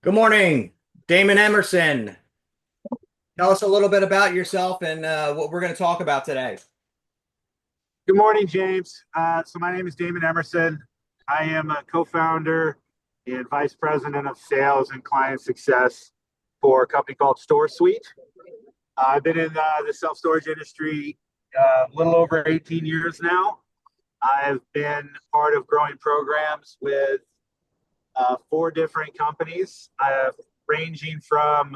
Good morning, Damon Emerson. Tell us a little bit about yourself and what we're going to talk about today. Good morning, James. My name is Damon Emerson. I am a co-founder and vice president of sales and client success for a company called Storsuite. I've been in the self-storage industry a little over 18 years now. I've been part of growing programs with four different companies, ranging from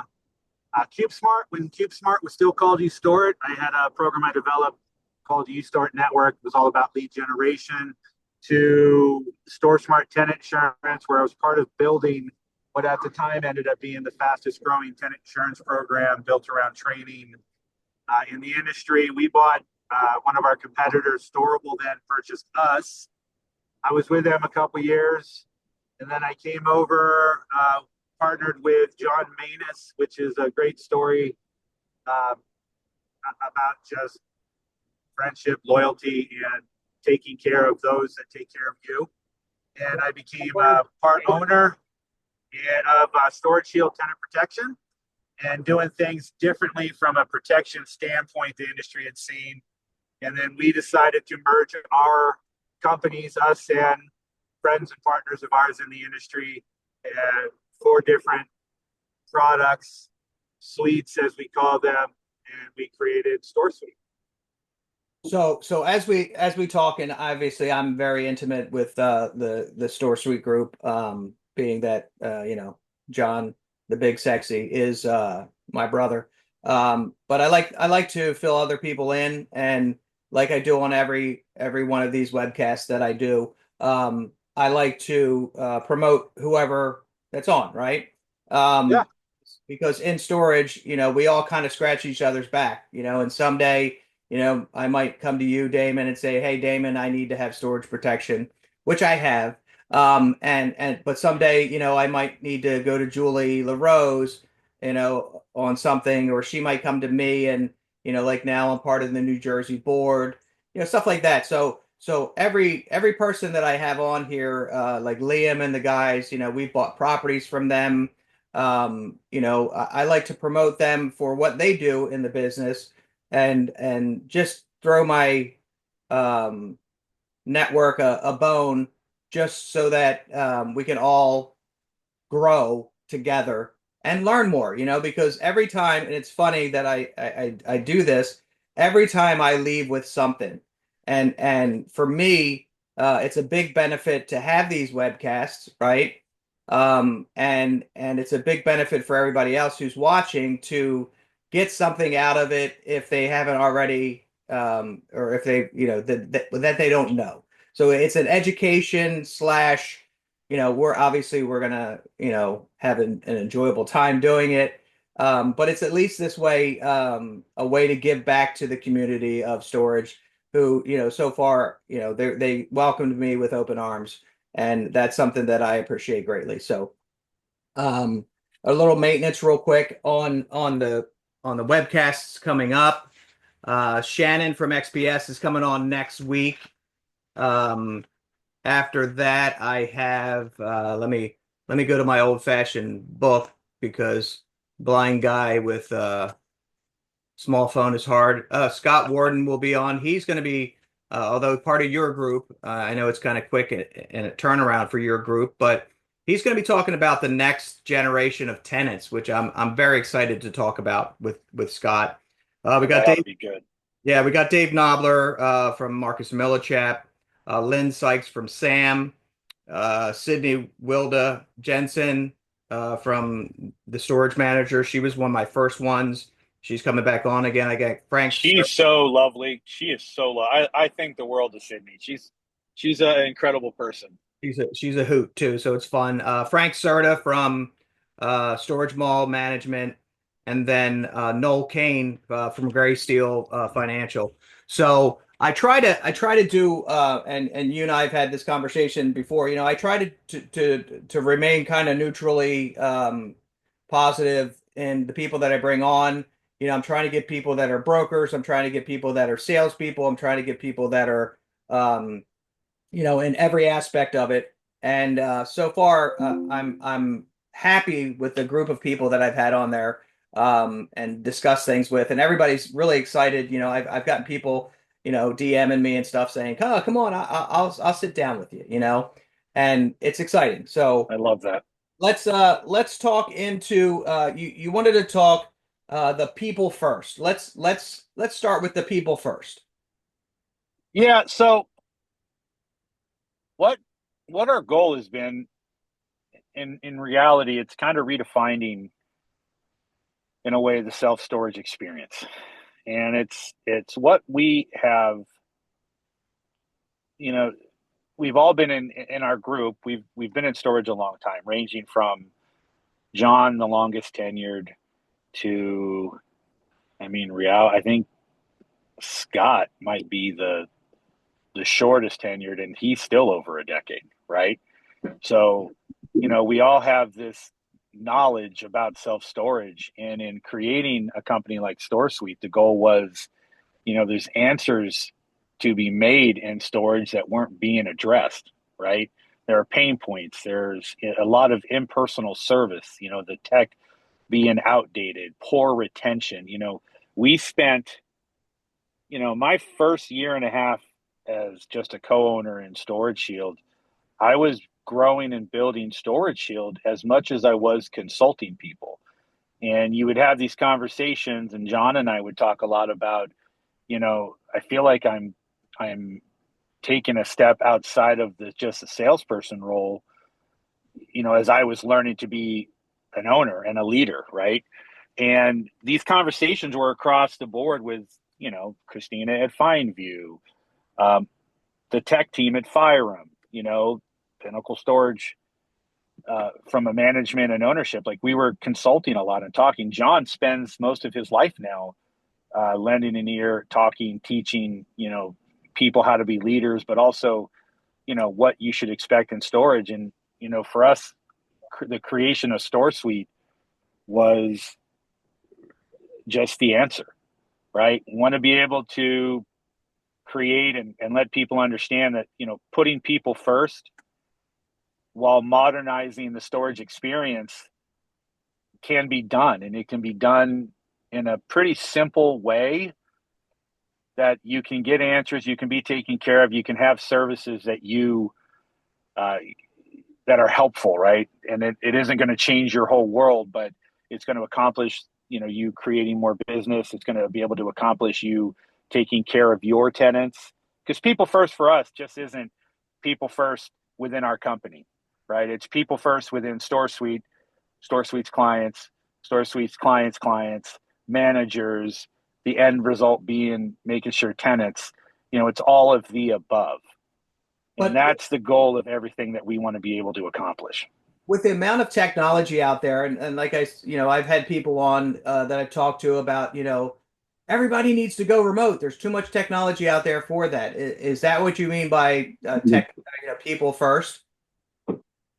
CubeSmart. When CubeSmart was still called eStore It, I had a program I developed called the eStore It Network. It was all about lead generation, to StoreSmart Tenant Insurance, where I was part of building what at the time ended up being the fastest growing tenant insurance program built around training in the industry. We bought one of our competitors, Storable, then purchased us. I was with them a couple years, and then I came over, partnered with John Manus, which is a great story um, about just friendship, loyalty, and taking care of those that take care of you. And I became a part owner of Storage Shield Tenant Protection, and doing things differently from a protection standpoint the industry had seen. And then we decided to merge our companies, us and friends and partners of ours in the industry, and four different products, suites as we call them, and we created StoreSuite. So as we talk, and obviously I'm very intimate with the Storsuite group, being that John the Big Sexy is my brother. But I like to fill other people in, and like I do on every one of these webcasts that I do. I like to promote whoever that's on, right? Yeah. Um, because in storage, we all kind of scratch each other's back, and someday, I might come to you, Damon, and say, "Hey, Damon, I need to have storage protection," which I have. But someday, I might need to go to Julie LaRose, on something, or she might come to me, and like now I'm part of the New Jersey board, stuff like that. So every person that I have on here, like Liam and the guys, we've bought properties from them. I like to promote them for what they do in the business, and just throw my um, network a bone, just so that we can all grow together and learn more. Because every time, and it's funny that I do this every time I leave with something, and for me, it's a big benefit to have these webcasts, right? And it's a big benefit for everybody else who's watching to get something out of it if they haven't already, or if they, that they don't know. So it's an education slash, we're gonna, have an enjoyable time doing it. But it's at least this way, a way to give back to the community of storage, who, so far, they welcomed me with open arms, and that's something that I appreciate greatly. So, um, a little maintenance real quick on the webcasts coming up. Shannon from XPS is coming on next week. Um, After that, I have let me go to my old fashioned book, because blind guy with small phone is hard. Scott Warden will be on. He's going to be, although part of your group, I know it's kind of quick and a turnaround for your group, but he's going to be talking about the next generation of tenants, which I'm very excited to talk about with Scott. We got That ought to Dave. be good. Yeah, we got Dave Knobler from Marcus Millichap, Lynn Sykes from Sam, Sydney Wilda Jensen from the Storage Manager. She was one of my first ones. She's coming back on again. I got Frank. She's so lovely. She is so I think the world of Sydney. She's an incredible person. She's a hoot too, so it's fun. Frank Serta from Storage Mall Management, and then Noel Kane from Gray Steel Financial. So I try to do, and you and I have had this conversation before. I try to remain kind of neutrally positive in the people that I bring on. I'm trying to get people that are brokers. I'm trying to get people that are salespeople. I'm trying to get people that are in every aspect of it. And so far, I'm happy with the group of people that I've had on there and discuss things with, and everybody's really excited. I've gotten people, DMing me and stuff saying, "Oh, come on, I'll sit down with you," and it's exciting. So I love that. let's talk into you wanted to talk the people first. Let's start with the people first. Yeah. So what our goal has been in reality, it's kind of redefining in a way the self storage experience, and it's what we have. You know, we've all been in our group. We've been in storage a long time, ranging from John, the longest tenured, to real. I think Scott might be the shortest tenured, and he's still over a decade, right? So, we all have this knowledge about self storage, and in creating a company like Storsuite, the goal was, there's answers to be made in storage that weren't being addressed, right? There are pain points. There's a lot of impersonal service, the tech being outdated, poor retention. We spent, my first year and a half as just a co-owner in Storage Shield, I was growing and building Storage Shield as much as I was consulting people. And you would have these conversations, and John and I would talk a lot about, I feel like I'm taking a step outside of just a salesperson role, as I was learning to be an owner and a leader, right? And these conversations were across the board with, Christina at FineView, um, the tech team at Fire'em, Pinnacle Storage, from a management and ownership. Like, we were consulting a lot and talking. John spends most of his life now lending an ear, talking, teaching, people how to be leaders, but also, what you should expect in storage. And, for us, the creation of StoreSuite was just the answer, right? We want to be able to create and let people understand that, putting people first while modernizing the storage experience can be done. And it can be done in a pretty simple way that you can get answers, you can be taken care of, you can have services that that are helpful, right? And it isn't going to change your whole world, but it's going to accomplish, you creating more business. It's going to be able to accomplish you taking care of your tenants. Because people first for us just isn't people first within our company, right? It's people first within StoreSuite, StoreSuite's clients, StoreSuite's clients, managers, the end result being making sure tenants, it's all of the above. And But that's the goal of everything that we want to be able to accomplish. with the amount of technology out there, and like I've had people on that I've talked to about, everybody needs to go remote. There's too much technology out there for that. Is that what you mean by tech, people first?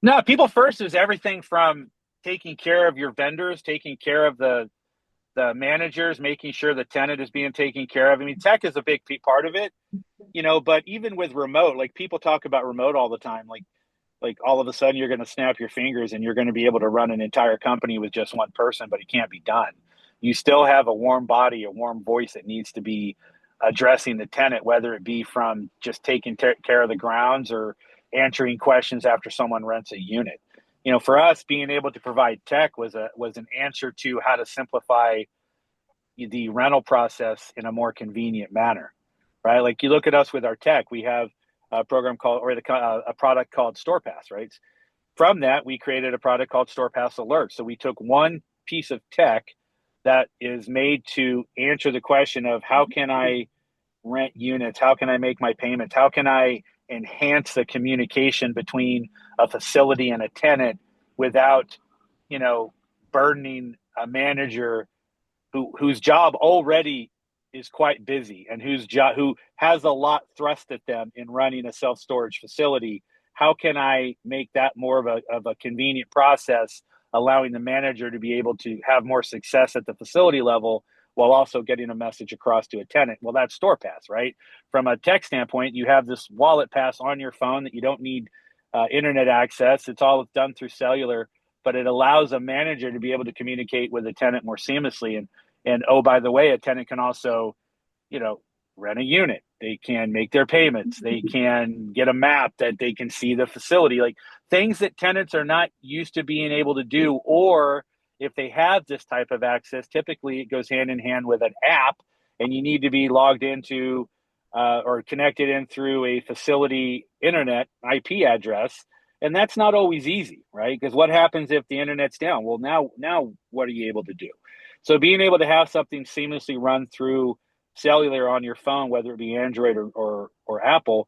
No, people first is everything from taking care of your vendors, taking care of the managers, making sure the tenant is being taken care of. Tech is a big part of it, but even with remote, like, people talk about remote all the time, like all of a sudden you're going to snap your fingers and you're going to be able to run an entire company with just one person, but it can't be done. You still have a warm body, a warm voice that needs to be addressing the tenant, whether it be from just taking care of the grounds or answering questions after someone rents a unit. For us, being able to provide tech was an answer to how to simplify the rental process in a more convenient manner, right? Like, you look at us with our tech, we have a program called, or a product called StorePass, right? From that, we created a product called StorePass Alert. So we took one piece of tech that is made to answer the question of, how can I rent units? How can I make my payments? How can I enhance the communication between a facility and a tenant without, burdening a manager whose job already is quite busy, and who has a lot thrust at them in running a self-storage facility? How can I make that more of a convenient process, allowing the manager to be able to have more success at the facility level while also getting a message across to a tenant? Well, that's StorePass, right? From a tech standpoint, you have this wallet pass on your phone that you don't need internet access. It's all done through cellular. but it allows a manager to be able to communicate with a tenant more seamlessly. And oh, by the way, a tenant can also, rent a unit. They can make their payments. They can get a map that they can see the facility, like things that tenants are not used to being able to do. Or if they have this type of access, typically it goes hand in hand with an app, and you need to be logged into or connected in through a facility internet IP address. And that's not always easy, right? Because what happens if the internet's down? Well, now what are you able to do? So being able to have something seamlessly run through cellular on your phone, whether it be Android or Apple,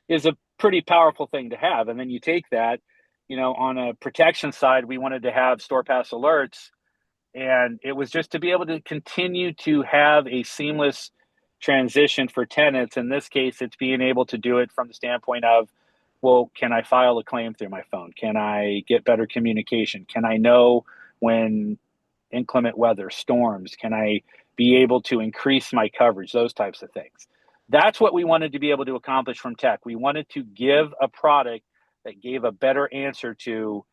is a pretty powerful thing to have. And then you take that, on a protection side, we wanted to have StorePass alerts, and it was just to be able to continue to have a seamless transition for tenants. In this case, it's being able to do it from the standpoint of, well, can I file a claim through my phone? Can I get better communication? Can I know when inclement weather, storms? Can I be able to increase my coverage? Those types of things. That's what we wanted to be able to accomplish from tech. We wanted to give a product that gave a better answer to,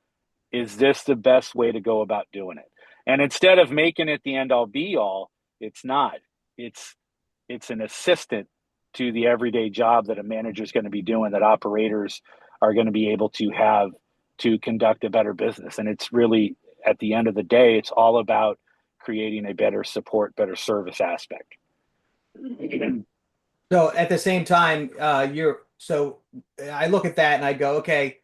is this the best way to go about doing it? And instead of making it the end all be all, it's not. It's an assistant to the everyday job that a manager is going to be doing, that operators are going to be able to have to conduct a better business. And it's really, at the end of the day, it's all about creating a better support, better service aspect. So at the same time, so I look at that and I go, okay,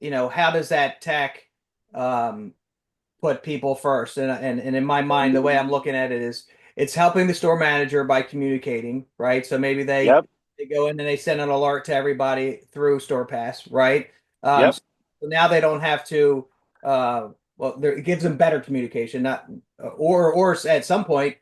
how does that tech put people first? And in my mind, the way I'm looking at it is it's helping the store manager by communicating, right? So maybe Yep. they go in and they send an alert to everybody through StorePass, right? Yep. So now they don't have to it gives them better communication, not or at some point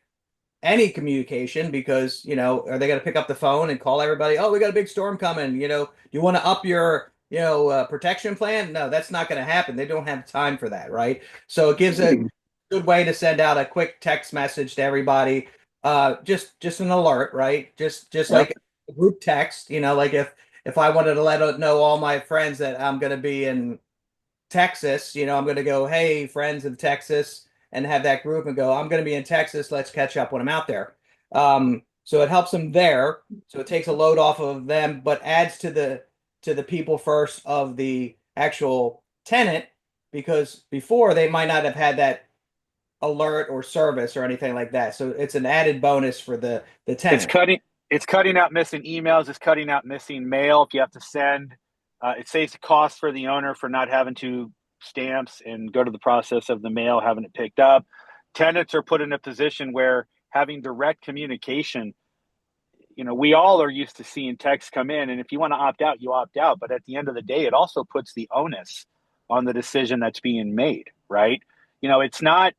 any communication, because are they going to pick up the phone and call everybody? Oh, we got a big storm coming. You want to up your protection plan? No, that's not going to happen. They don't have time for that, right? So it gives a good way to send out a quick text message to everybody. Just an alert, right? Just Yep. like a group text. Like if I wanted to let know all my friends that I'm going to be in Texas, I'm going to go, hey, friends of Texas, and have that group and go, I'm going to be in Texas. Let's catch up when I'm out there. So it helps them there. So it takes a load off of them, but adds to the people first of the actual tenant, because before they might not have had that alert or service or anything like that. So it's an added bonus for the tenant. It's cutting out missing emails. It's cutting out missing mail. If you have to send, it saves the cost for the owner for not having to stamps and go to the process of the mail, having it picked up. Tenants are put in a position where having direct communication, we all are used to seeing texts come in, and if you want to opt out, you opt out. But at the end of the day, it also puts the onus on the decision that's being made, right? It's not,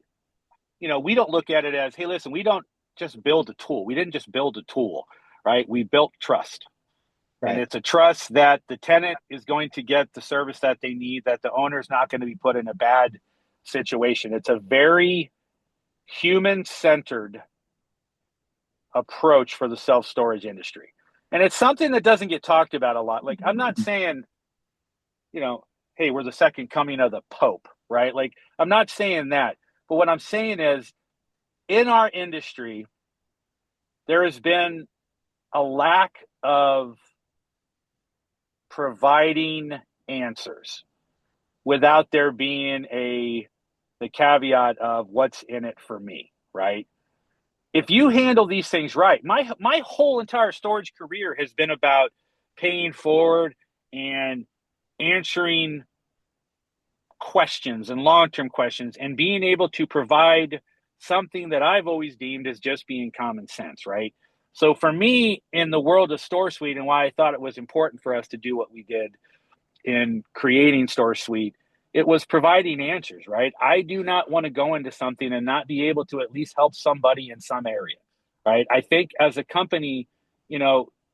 we don't look at it as, hey, listen, we don't just build a tool. We didn't just build a tool, right? We built trust. Right. And it's a trust that the tenant is going to get the service that they need, that the owner is not going to be put in a bad situation. It's a very human-centered approach for the self-storage industry. And it's something that doesn't get talked about a lot. Like, I'm not saying, hey, we're the second coming of the Pope, right? Like, I'm not saying that. But what I'm saying is, in our industry, there has been a lack of providing answers without there being the caveat of what's in it for me, right? If you handle these things right, my whole entire storage career has been about paying forward and answering questions and long-term questions and being able to provide something that I've always deemed as just being common sense, right? So for me, in the world of Storsuite, and why I thought it was important for us to do what we did in creating Storsuite, it was providing answers, right? I do not want to go into something and not be able to at least help somebody in some area, right? I think as a company,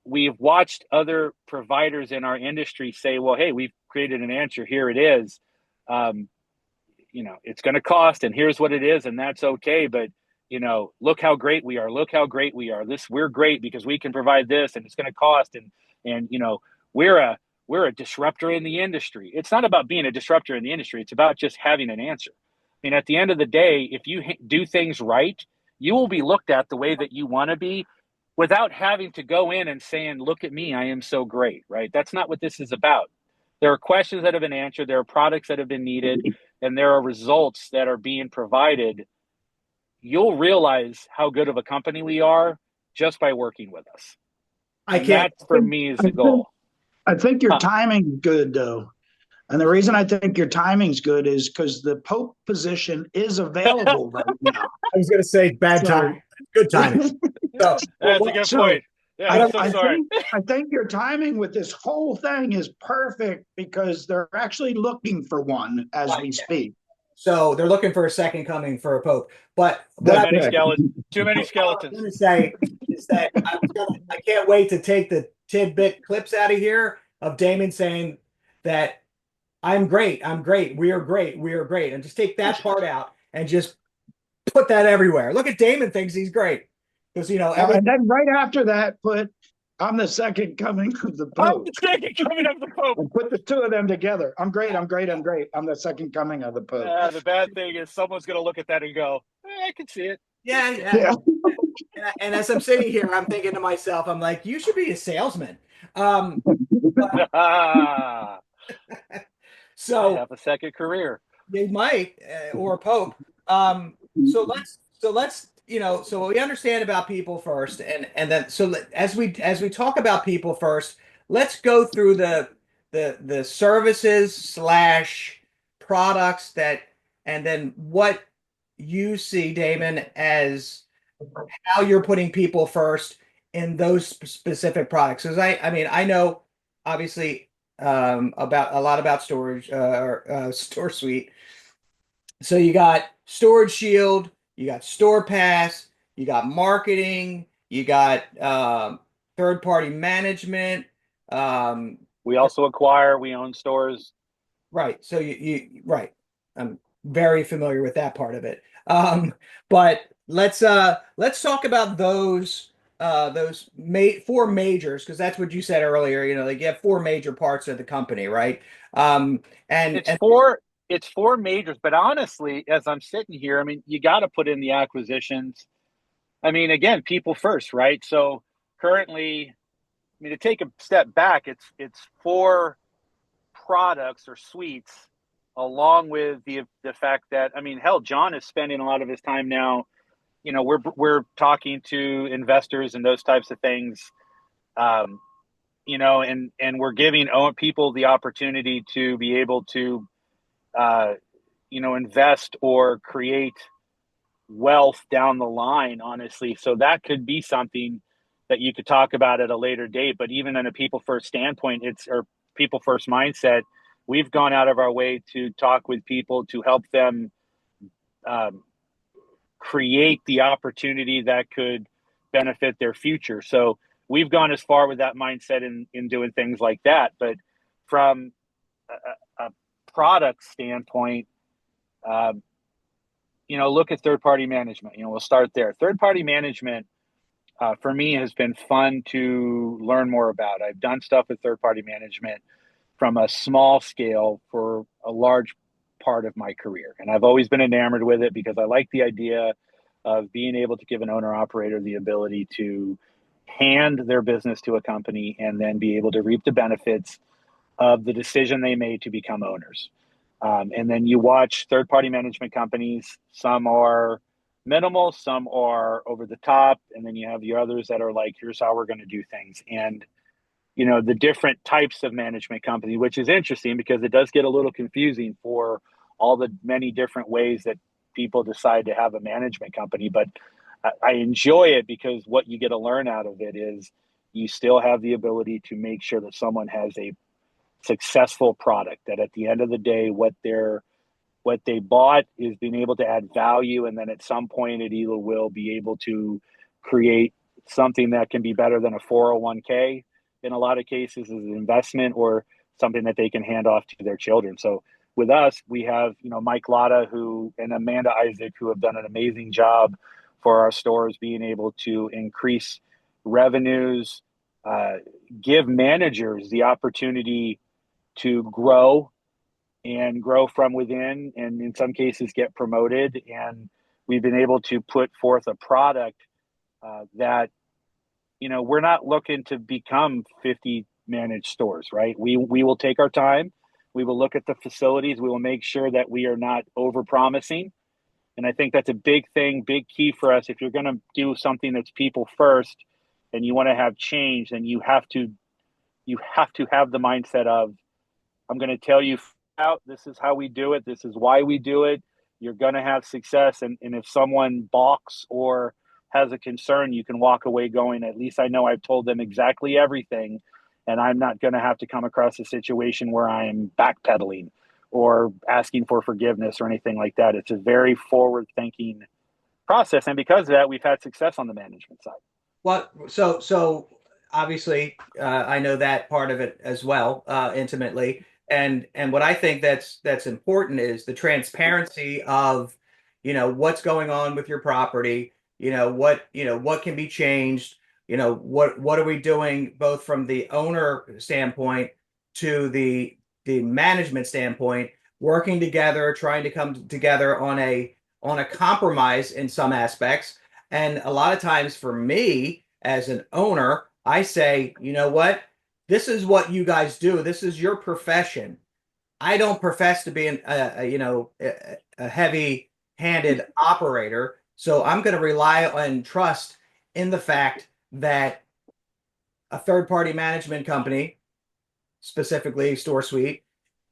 we've watched other providers in our industry say, well, hey, we've created an answer. Here it is. It's going to cost, and here's what it is, and that's okay. But look how great we are. Look how great we are. We're great because we can provide this, and it's going to cost. And we're we're a disruptor in the industry. It's not about being a disruptor in the industry. It's about just having an answer. I mean, at the end of the day, if you do things right, you will be looked at the way that you want to be without having to go in and saying, look at me, I am so great, right? That's not what this is about. There are questions that have been answered, there are products that have been needed, and there are results that are being provided. You'll realize how good of a company we are just by working with us. I And can't. that, for me, is the goal. I think your Huh. timing's good, though. And the reason I think your timing's good is because the Pope position is available right now. I was going to say bad So- timing. Good timing. So, That's a good point. Yeah, I'm so sorry. I think your timing with this whole thing is perfect because they're actually looking for one as we speak. so they're looking for a second coming for a pope. But Too what many skeletons. Too many I was skeletons. going to say is that I can't wait to take the tidbit clips out of here of Damon saying that I'm great, we are great, and just take that part out and just put that everywhere. Look at Damon thinks he's great because And then right after that, put I'm the second coming of the I'm Pope. the second coming of the Pope. And put the two of them together. I'm great. I'm great. I'm great. I'm the second coming of the Pope. The bad thing is someone's going to look at that and go, I can see it. yeah. And as I'm sitting here, I'm thinking to myself, I'm like, you should be a salesman. I So have a second career. they might, or a pope. So let's so we understand about people first, and then as we talk about people first, let's go through the services slash products that, and then what you see, Damon, as how you're putting people first in those specific products. Because I mean, I know obviously about a lot about storage Storsuite. So you got Storage Shield, you got Store Pass, you got marketing, you got third party management. We also acquire, we own stores. Right. So you right. I'm very familiar with that part of it. But let's talk about those four majors, because that's what you said earlier. They have four major parts of the company, right? And It's four majors, but honestly, as I'm sitting here, I mean, you got to put in the acquisitions. I mean, again, people first, right? So currently, I mean, to take a step back, it's four products or suites, along with the fact that, I mean, hell, John is spending a lot of his time now. We're talking to investors and those types of things, and we're giving people the opportunity to be able to invest or create wealth down the line, honestly. So that could be something that you could talk about at a later date. But even in a people first standpoint, or people first mindset, we've gone out of our way to talk with people to help them create the opportunity that could benefit their future. So we've gone as far with that mindset in doing things like that. But from a product standpoint, look at third-party management. We'll start there. Third-party management, for me, has been fun to learn more about. I've done stuff with third-party management from a small scale for a large part of my career. And I've always been enamored with it because I like the idea of being able to give an owner-operator the ability to hand their business to a company and then be able to reap the benefits of the decision they made to become owners. And then you watch third-party management companies. Some are minimal, some are over the top, and then you have the others that are like, here's how we're going to do things. And the different types of management company, which is interesting because it does get a little confusing for all the many different ways that people decide to have a management company. But I enjoy it because what you get to learn out of it is you still have the ability to make sure that someone has a successful product, that at the end of the day, what they bought is being able to add value. And then at some point it either will be able to create something that can be better than a 401k in a lot of cases as an investment, or something that they can hand off to their children. So with us, we have, Mike Lotta and Amanda Isaac, who have done an amazing job for our stores, being able to increase revenues, give managers the opportunity to grow and grow from within, and in some cases get promoted. And we've been able to put forth a product that, we're not looking to become 50 managed stores, right? We will take our time. We will look at the facilities. We will make sure that we are not over promising. And I think that's a big thing, big key for us. If you're going to do something that's people first and you want to have change, then you have to have the mindset of, I'm going to tell you out, this is how we do it. This is why we do it. You're going to have success. And if someone balks or has a concern, you can walk away going, at least I know I've told them exactly everything. And I'm not going to have to come across a situation where I'm backpedaling or asking for forgiveness or anything like that. It's a very forward thinking process. And because of that, we've had success on the management side. Well, so obviously, I know that part of it as well, intimately. And what I think that's important is the transparency of, what's going on with your property, what can be changed, what are we doing both from the owner standpoint to the management standpoint, working together, trying to come together on a compromise in some aspects. And a lot of times for me as an owner, I say, you know what? This is what you guys do. This is your profession. I don't profess to be a heavy-handed operator, so I'm going to rely and trust in the fact that a third-party management company, specifically Storsuite,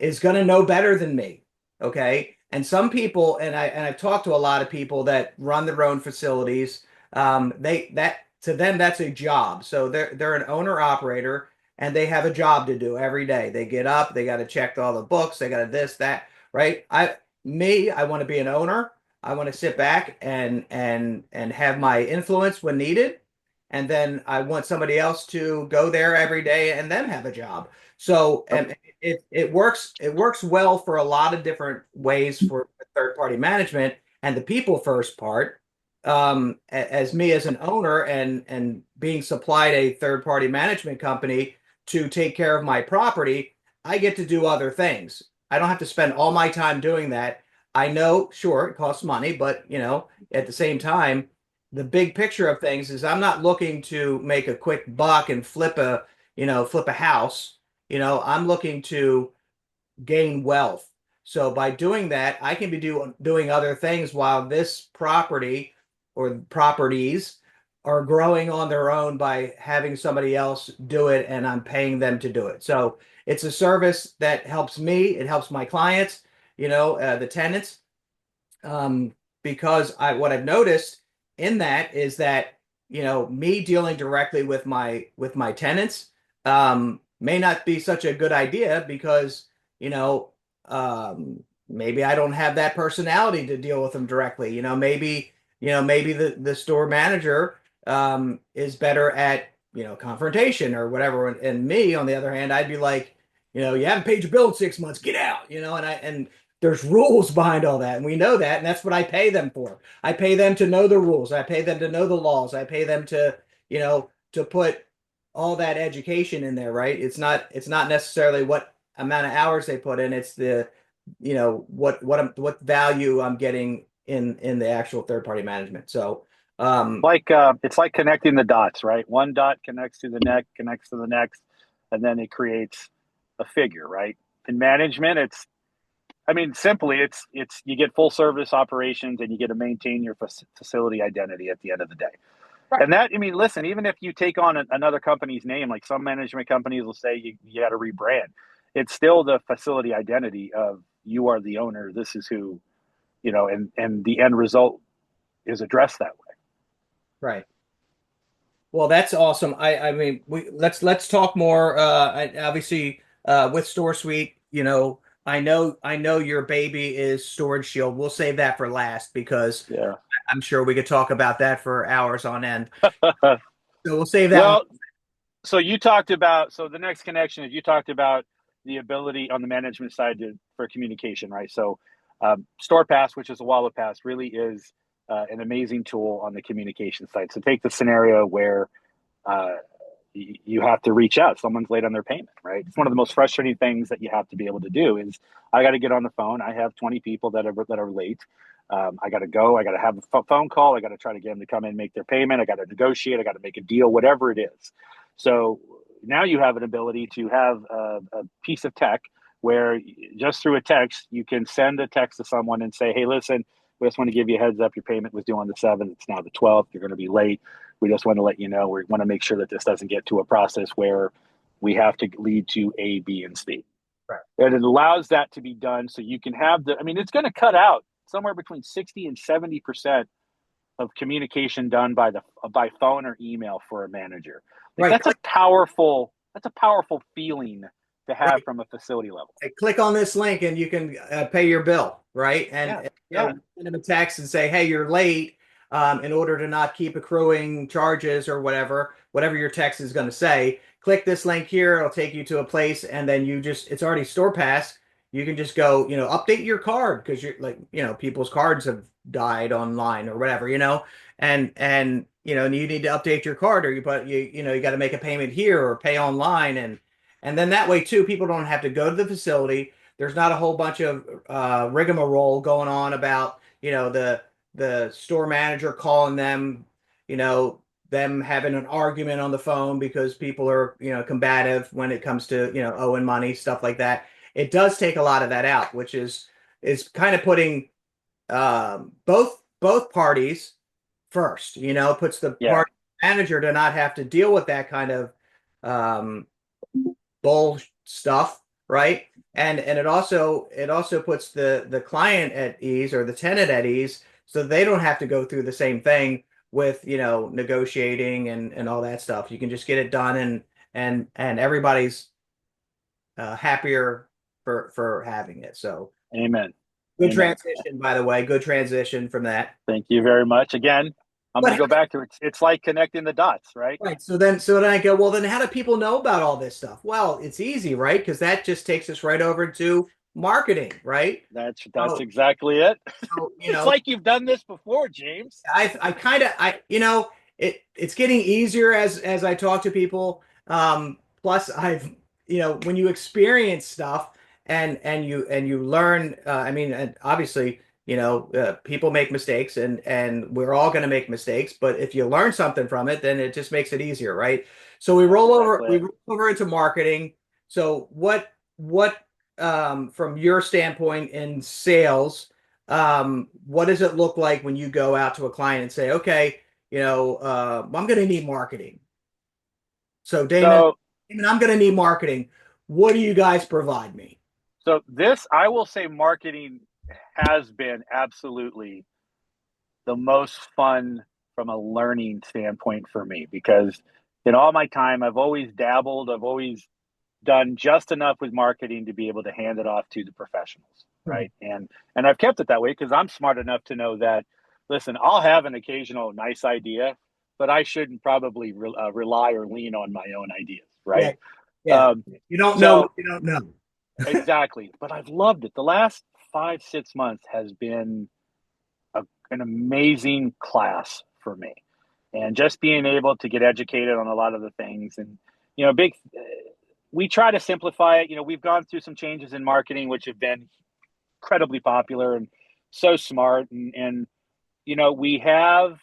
is going to know better than me. Okay. And some people, and I've talked to a lot of people that run their own facilities. To them, that's a job. So they're an owner operator and they have a job to do every day. They get up, they got to check all the books, they got to this, that, right? I want to be an owner. I want to sit back and have my influence when needed. And then I want somebody else to go there every day and then have a job. So, and it works well for a lot of different ways for third party management and the people first part. As me as an owner and being supplied a third party management company to take care of my property, I get to do other things. I don't have to spend all my time doing that. I know, sure, it costs money, but at the same time, the big picture of things is I'm not looking to make a quick buck and flip a house. I'm looking to gain wealth. So by doing that, I can be doing other things while this property or properties are growing on their own by having somebody else do it and I'm paying them to do it. So it's a service that helps me, it helps my clients, the tenants. Because what I've noticed in that is that, me dealing directly with my tenants may not be such a good idea because, maybe I don't have that personality to deal with them directly. Maybe the store manager is better at, confrontation or whatever. And me, on the other hand, I'd be like, you haven't paid your bill in 6 months, get out, and there's rules behind all that. And we know that. And that's what I pay them for. I pay them to know the rules. I pay them to know the laws. I pay them to put all that education in there, right? It's not necessarily what amount of hours they put in. It's the, what value I'm getting in the actual third party management. So, It's like connecting the dots, right? One dot connects to the next, connects to the next, and then it creates a figure, right? In management, simply, it's you get full service operations and you get to maintain your facility identity at the end of the day. Right. And that, listen, even if you take on another company's name, like some management companies will say you got to rebrand, it's still the facility identity of you are the owner. This is who, and the end result is addressed that way. Right. Well, that's awesome. Let's talk more. Obviously, with StoreSuite, I know your baby is Storage Shield. We'll save that for last because yeah, I'm sure we could talk about that for hours on end. So we'll save that. Well, so the next connection is you talked about the ability on the management side for communication, right? So StorePass, which is a wallet pass, really is an amazing tool on the communication side. So take the scenario where you have to reach out. Someone's late on their payment, right? It's one of the most frustrating things that you have to be able to do is I got to get on the phone. I have 20 people that are late. I got to go. I got to have a phone call. I got to try to get them to come in and make their payment. I got to negotiate. I got to make a deal, whatever it is. So now you have an ability to have a piece of tech where just through a text, you can send a text to someone and say, hey, listen, we just want to give you a heads up. Your payment was due on the 7th. It's now the 12th. You're going to be late. We just want to let you know. We want to make sure that this doesn't get to a process where we have to lead to A, B, and C. Right. And it allows that to be done so you can have it's going to cut out somewhere between 60 and 70% of communication done by phone or email for a manager. Right. That's a powerful feeling to have from a facility level. Click on this link and you can pay your bill, right? And send them a text and say, hey, you're late, in order to not keep accruing charges or whatever your text is going to say. Click this link here. It'll take you to a place, and then it's already StorePass. You can just go, update your card because you're like, people's cards have died online or whatever, and you need to update your card, or you got to make a payment here or pay online, and then that way too, people don't have to go to the facility. There's not a whole bunch of rigmarole going on about the store manager calling them, them having an argument on the phone because people are combative when it comes to owing money, stuff like that. It does take a lot of that out, which is kind of putting both parties first. Puts the party manager to not have to deal with that kind of bull stuff, right? And it also puts the client at ease, or the tenant at ease, so they don't have to go through the same thing with negotiating and all that stuff. You can just get it done, and everybody's happier for having it. So amen. Good transition, by the way. Good transition from that. Thank you very much. Again, I'm going to go back to it. It's like connecting the dots, right? Right. So then I go, well, then how do people know about all this stuff? Well, it's easy, right? Because that just takes us right over to marketing, right? That's exactly it. So, it's like you've done this before, James. It's getting easier as I talk to people. Plus I've, when you experience stuff and you learn, and obviously, people make mistakes, and we're all going to make mistakes, but if you learn something from it, then it just makes it easier, right? So we roll over into marketing. So what from your standpoint in sales, what does it look like when you go out to a client and say, okay, I'm going to need marketing. So Damon, I'm going to need marketing. What do you guys provide me? So I will say marketing has been absolutely the most fun from a learning standpoint for me, because in all my time, I've always dabbled. I've always done just enough with marketing to be able to hand it off to the professionals. Right. And I've kept it that way because I'm smart enough to know that, listen, I'll have an occasional nice idea, but I shouldn't probably rely or lean on my own ideas. Right. Yeah. You don't know what you don't know. Exactly. But I've loved it. The last 5-6 months has been an amazing class for me. And just being able to get educated on a lot of the things, and, we try to simplify it. We've gone through some changes in marketing, which have been incredibly popular and so smart. And we have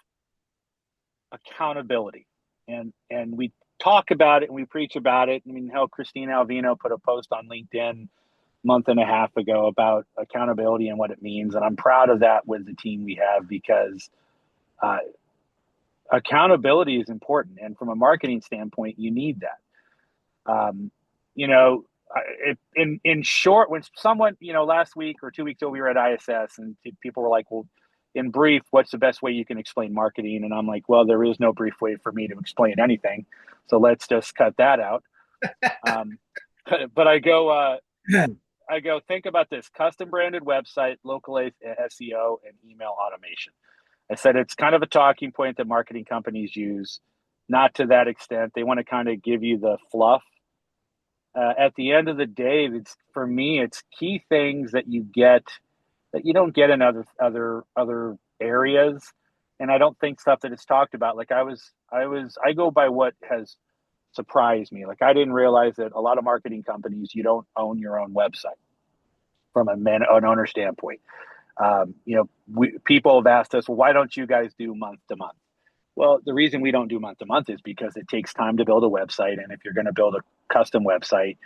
accountability, and we talk about it and we preach about it. Hell, Christina Alvino put a post on LinkedIn a month and a half ago about accountability and what it means. And I'm proud of that with the team we have, because accountability is important. And from a marketing standpoint, you need that. In short, when someone, last week or 2 weeks ago, we were at ISS and people were like, well, in brief, what's the best way you can explain marketing? And I'm like, well, there is no brief way for me to explain anything. So let's just cut that out. But I go, think about this: custom branded website, local SEO, and email automation. I said it's kind of a talking point that marketing companies use, not to that extent. They want to kind of give you the fluff. At the end of the day, for me, it's key things that you get that you don't get in other areas. And I don't think stuff that it's talked about. Like I go by what has surprised me. Like, I didn't realize that a lot of marketing companies, you don't own your own website from an owner standpoint. People have asked us, well, why don't you guys do month to month? Well, the reason we don't do month to month is because it takes time to build a website. And if you're going to build a custom website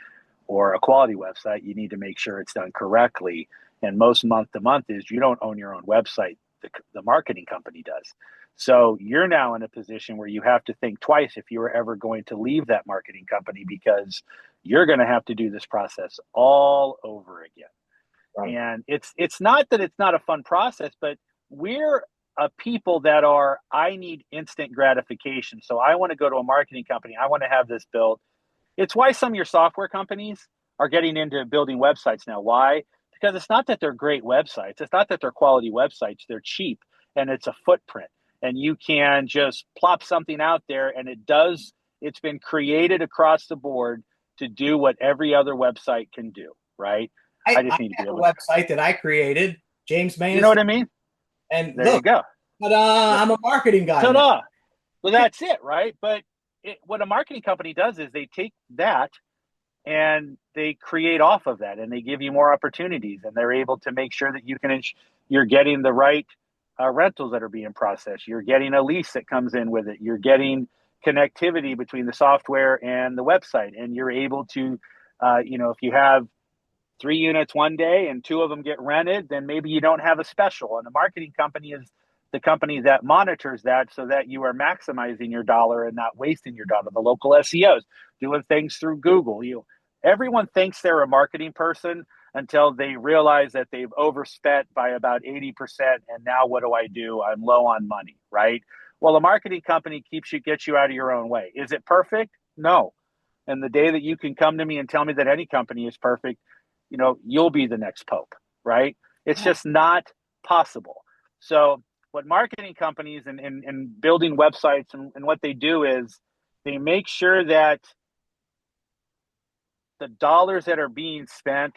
or a quality website, you need to make sure it's done correctly. And most month to month is you don't own your own website. The marketing company does. So you're now in a position where you have to think twice if you were ever going to leave that marketing company, because you're going to have to do this process all over again. Right. And it's not that it's not a fun process, but we're a people that I need instant gratification. So I want to go to a marketing company. I want to have this built. It's why some of your software companies are getting into building websites now. Why? Because it's not that they're great websites. It's not that they're quality websites. They're cheap, and it's a footprint. And you can just plop something out there, and it's been created across the board to do what every other website can do, right? I just need to be able to. Website that I created, James Main. You know what I mean? And there you go. But I'm a marketing guy. Ta-da! Well, that's it, right? But what a marketing company does is they take that and they create off of that, and they give you more opportunities, and they're able to make sure that you're getting the right rentals that are being processed. You're getting a lease that comes in with it. You're getting connectivity between the software and the website, and you're able to, if you have 3 units one day and 2 of them get rented, then maybe you don't have a special. And the marketing company is the company that monitors that so that you are maximizing your dollar and not wasting your dollar. The local SEOs doing things through Google. Everyone thinks they're a marketing person until they realize that they've overspent by about 80%. And now what do? I'm low on money, right? Well, a marketing company gets you out of your own way. Is it perfect? No. And the day that you can come to me and tell me that any company is perfect, you'll be the next pope, right? It's just not possible. So what marketing companies and building websites and what they do is they make sure that the dollars that are being spent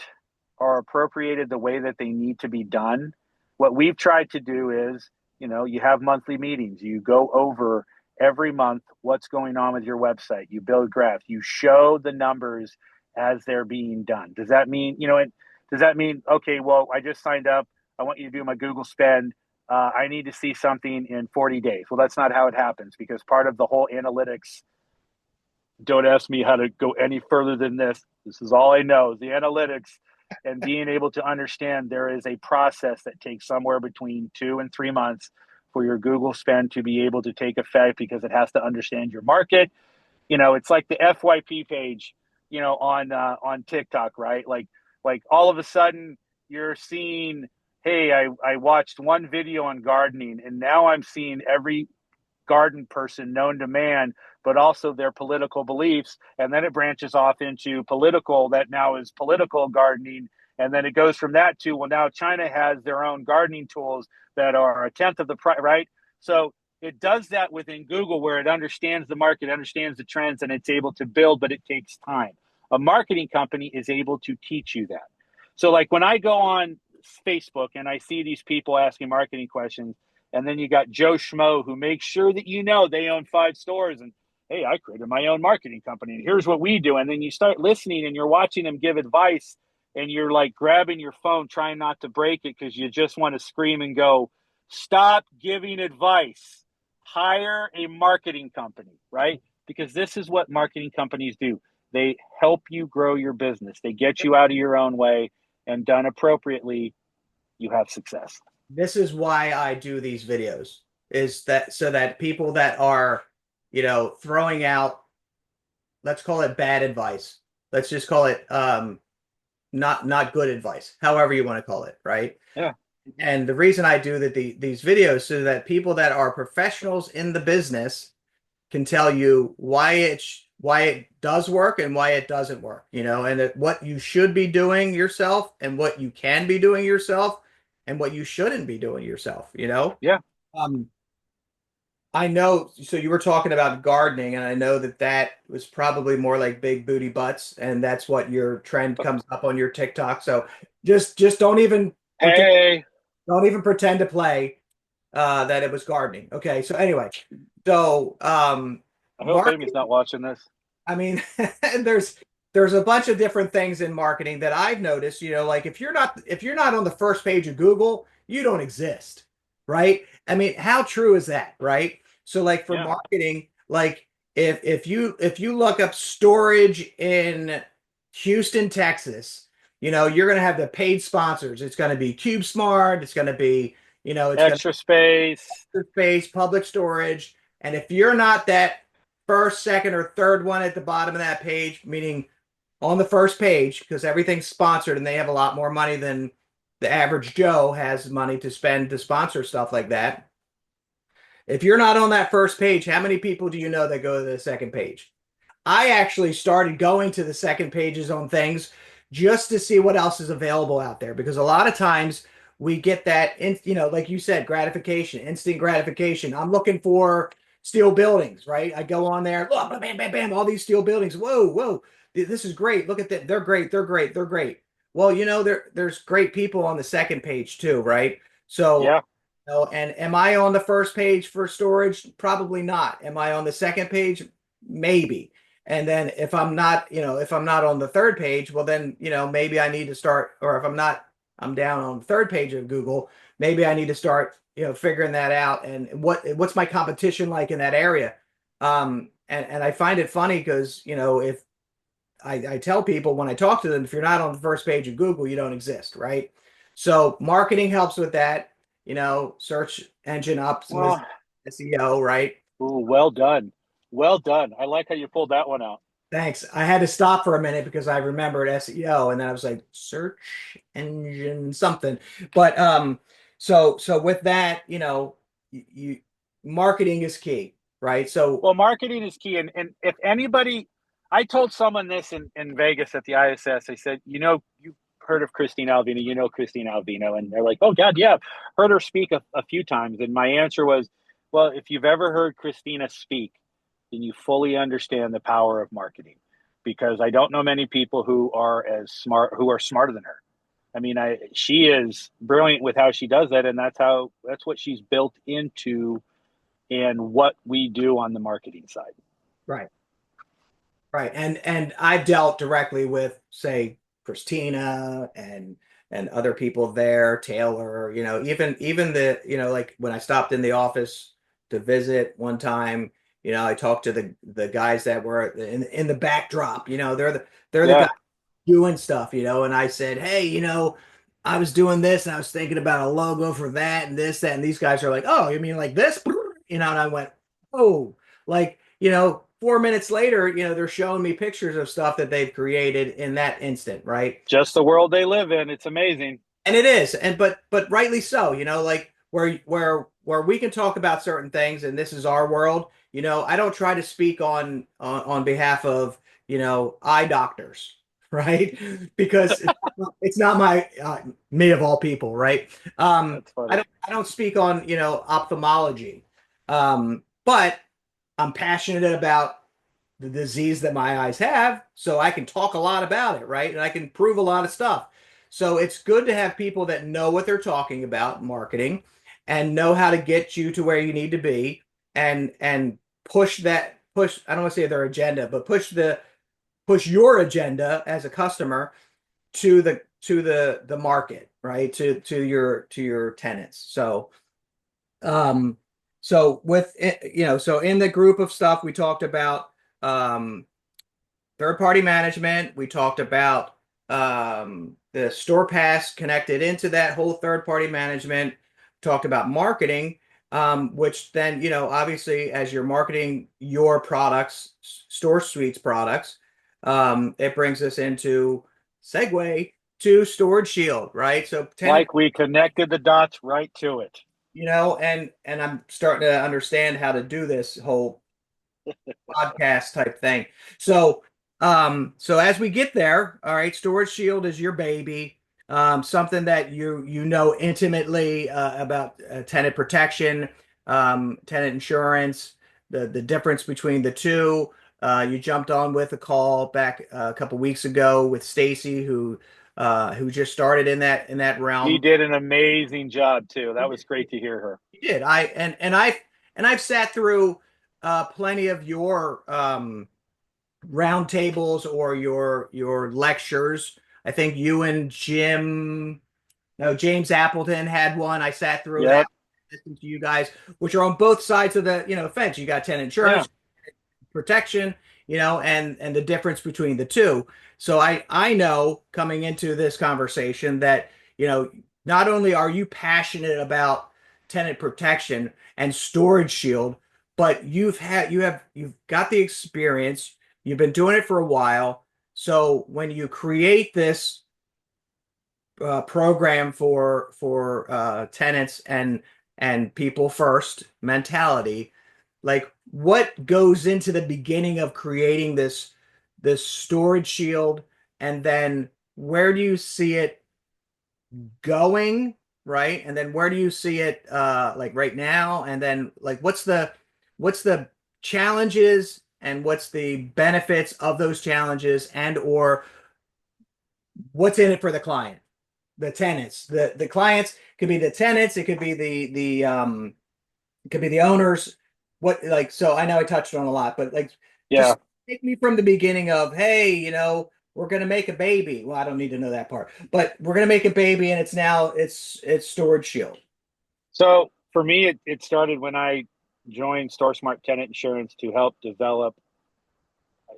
are appropriated the way that they need to be done. What we've tried to do is, you have monthly meetings. You go over every month what's going on with your website. You build graphs. You show the numbers as they're being done. Does that mean, okay, well, I just signed up. I want you to do my Google spend. I need to see something in 40 days. Well, that's not how it happens, because part of the whole analytics, don't ask me how to go any further than this. This is all I know is the analytics and being able to understand there is a process that takes somewhere between 2 and 3 months for your Google spend to be able to take effect, because it has to understand your market. It's like the FYP page, on TikTok, right? Like all of a sudden you're seeing, hey, I watched one video on gardening, and now I'm seeing every garden person known to man, but also their political beliefs. And then it branches off into political, that now is political gardening. And then it goes from that to, well, now China has their own gardening tools that are a tenth of the price, right? So it does that within Google, where it understands the market, understands the trends, and it's able to build, but it takes time. A marketing company is able to teach you that. So like when I go on Facebook and I see these people asking marketing questions, and then you got Joe Schmo who makes sure that they own 5 stores, and hey, I created my own marketing company, and here's what we do. And then you start listening and you're watching them give advice, and you're like grabbing your phone, trying not to break it, because you just want to scream and go, stop giving advice. Hire a marketing company, right? Because this is what marketing companies do. They help you grow your business. They get you out of your own way, and done appropriately, you have success. This is why I do these videos, is that so that people that are, throwing out, let's call it bad advice. Let's just call it not good advice, however you want to call it, right? Yeah. And the reason I do these videos so that people that are professionals in the business can tell you why it does work and why it doesn't work, and what you should be doing yourself and what you can be doing yourself and what you shouldn't be doing yourself, Yeah. I know. So you were talking about gardening, and I know that was probably more like big booty butts, and that's what your trend comes up on your TikTok. So just don't even pretend to play that it was gardening. Okay. So anyway, so I hope Amy's not watching this. I mean, there's there's a bunch of different things in marketing that I've noticed, like if you're not on the first page of Google, you don't exist, right? I mean, how true is that, right? So like for Yeah. marketing, like if you look up storage in Houston, Texas, you're going to have the paid sponsors. It's going to be CubeSmart, it's going to be, it's going to Extra Space. space, public storage. And if you're not that first, second, or third one at the bottom of that page, meaning on the first page, because everything's sponsored and they have a lot more money than the average Joe has money to spend to sponsor stuff like that. If you're not on that first page, how many people do you know that go to the second page? I actually started going to the second pages on things just to see what else is available out there because a lot of times we get that like you said, gratification, instant gratification. I'm looking for steel buildings, right? I go on there, look, bam, bam, bam, all these steel buildings. Whoa, whoa, this is great. Look at that. They're great. They're great. They're great. Well, there's great people on the second page too, right? So, Yeah. and am I on the first page for storage? Probably not. Am I on the second page? Maybe. And then if I'm not on the third page, well then, maybe I need to start, or if I'm down on the third page of Google, maybe I need to start, figuring that out and what's my competition like in that area. And I find it funny because, if I tell people when I talk to them, if you're not on the first page of Google, you don't exist, right? So marketing helps with that, search engine optimization, Well, SEO, right? ooh, well done. Well done. I like how you pulled that one out. Thanks. I had to stop for a minute because I remembered SEO and then I was like search engine something. But so with that, you marketing is key, right? So Well, marketing is key. And if anybody, I told someone this in Vegas at the ISS, I said, you've heard of Christine Alvino, Christine Alvino. And they're like, oh, God, yeah, I've heard her speak a few times. And my answer was, well, if you've ever heard Christina speak, then you fully understand the power of marketing because I don't know many people who are who are smarter than her. I mean, she is brilliant with how she does that. And that's what she's built into and what we do on the marketing side. right. Right. And I've dealt directly with, say, Christina and other people there, Taylor, even like when I stopped in the office to visit one time, I talked to the guys that were in the backdrop, they're the guys Yeah, doing stuff, and I said, hey, I was doing this and I was thinking about a logo for that and this, that, and these guys are like, oh, you mean like this? And I went, oh, like, 4 minutes later, they're showing me pictures of stuff that they've created in that instant, right? just the world they live in. It's amazing. And it is, and but rightly so, like where we can talk about certain things, and this is our world. I don't try to speak on behalf of eye doctors, right? Because it's not my me of all people, right? That's I funny. don't speak on ophthalmology, but I'm passionate about the disease that my eyes have, so I can talk a lot about it, right? And I can prove a lot of stuff. So it's good to have people that know what they're talking about, marketing, and know how to get you to where you need to be and push, I don't want to say their agenda, but push your agenda as a customer to the market, right? To your tenants. Um so in the group of stuff we talked about um third party management. We talked about the store pass connected into that whole third party management. Talked about marketing, which then, obviously, as you're marketing your products, Storsuite's products, it brings us into segue to Storage Shield, right? So, tenant, Like we connected the dots right to it. and I'm starting to understand how to do this whole podcast type thing. So as we get there, all right, Storage Shield is your baby. Something that you know intimately about tenant protection, tenant insurance, the difference between the two. You jumped on with a call back a couple weeks ago with Stacy, who just started in that She realm. did an amazing job too. That was great to hear her. You did. I've sat through plenty of your roundtables or your lectures. I think you and Jim, no, James Appleton had one. I sat through that, Yep. listened to you guys, which are on both sides of the fence. You got tenant Yeah. insurance, protection, and the difference between the two. So I know coming into this conversation that, not only are you passionate about tenant protection and storage shield, but you've got the experience, you've been doing it for a while. So when you create this program for tenants and people first mentality, like what goes into the beginning of creating this storage shield, and then where do you see it going, right? And then where do you see it like right now? And then like what's the challenges and what's the benefits of those challenges, and or what's in it for the client? The tenants, the clients could be the tenants, it could be the it could be the owners. What, like, so I know I touched on a lot, but like Yeah. just take me from the beginning of, hey, we're gonna make a baby. Well, I don't need to know that part, but we're gonna make a baby and it's storage shield. So for me, it started when I joined StoreSmart Tenant Insurance to help develop,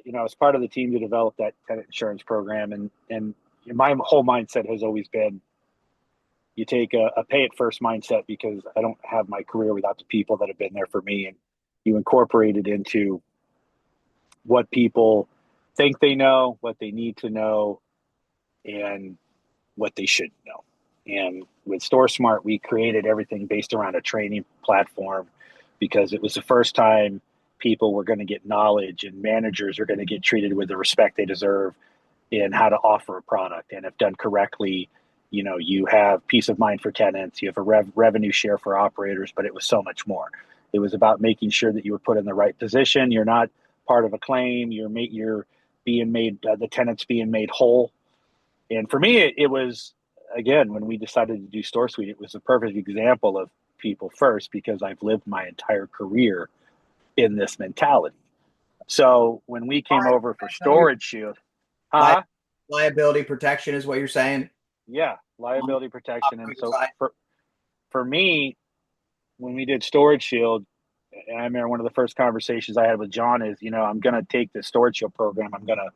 as part of the team to develop that tenant insurance program. And my whole mindset has always been you take a pay it first mindset, because I don't have my career without the people that have been there for me. And you incorporate it into what people think they know, what they need to know, and what they should know. And with StoreSmart, we created everything based around a training platform, because it was the first time people were going to get knowledge and managers are going to get treated with the respect they deserve in how to offer a product. And if done correctly, you have peace of mind for tenants, you have a revenue share for operators, but it was so much more. It was about making sure that you were put in the right position. You're not part of a claim. You're being made, the tenants being made whole. And for me, it was, again, when we decided to do Storsuite, it was a perfect example of people first, because I've lived my entire career in this mentality. So when we came over for Storage Shield, Li- huh? Liability protection is what you're saying Yeah, on liability the protection. And operator so side. for me, when we did Storage Shield, and I remember one of the first conversations I had with John is, I'm going to take the Storage Shield program, I'm going to